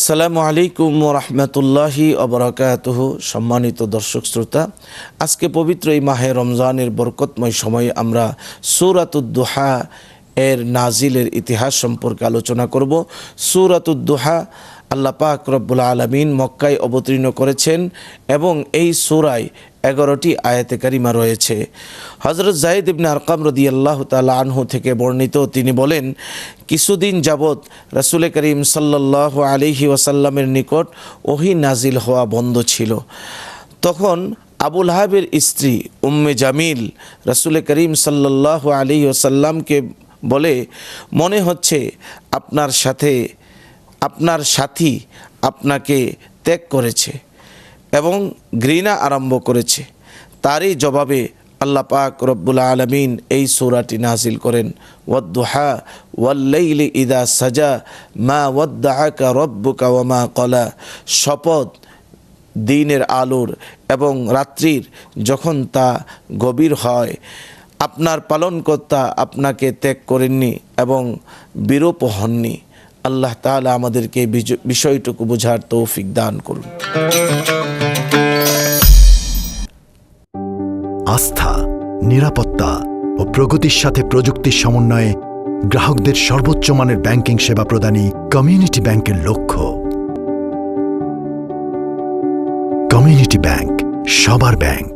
আসসালামু আলাইকুম রাহমাতুল্লাহি ওয়া বারাকাতুহু। সম্মানিত দর্শক শ্রোতা, আজকে পবিত্র এই মাহে রমজানের বরকতময় সময়ে আমরা সূরাতুদ দুহা এর নাজিলের ইতিহাস সম্পর্কে আলোচনা করব। সূরাতুদ দুহা আল্লাহ পাক রব্বুল আলামিন মক্কায় অবতীর্ণ করেছেন এবং এই সূরায় 11টি আয়াতে কারিমা রয়েছে। হযরত যায়েদ ইবনে আরকাম রাদিয়াল্লাহু তাআলা আনহু থেকে বর্ণিত, তিনি বলেন, কিছুদিন যাবৎ রাসূল করিম সাল্লাল্লাহু আলাইহি ওয়াসাল্লামের নিকট ওহী নাজিল হওয়া বন্ধ ছিল। তখন আবু লাহাবের স্ত্রী উম্মে জামিল রাসূল করিম সাল্লাল্লাহু আলাইহি ওয়াসাল্লামকে বলে, মনে হচ্ছে আপনার সাথী আপনাকে ত্যাগ করেছে এবং ঘৃণা আরম্ভ করেছে। তারই জবাবে আল্লাহ পাক রব্বুল আলামিন এই সূরাটি নাজিল করেন, ওয়াদ-দুহা ওয়াল-লাইলি ইযা সাজা মা ওয়াদ্দাআকা রাব্বুকা ওয়া মা ক্বালা। শপথ দিনের আলোর এবং রাত্রির যখন তা গভীর হয়, আপনার পালনকর্তা আপনাকে ত্যাগ করেননি এবং বিরূপ হননি। আল্লাহ তাআলা আমাদেরকে বিষয়টুকু বোঝার তৌফিক দান করুন। আস্থা, নিরাপত্তা ও প্রগতির সাথে প্রযুক্তির সমন্বয়ে গ্রাহকদের সর্বোচ্চ মানের ব্যাংকিং সেবা প্রদানই কমিউনিটি ব্যাংকের লক্ষ্য। কমিউনিটি ব্যাংক, সবার ব্যাংক।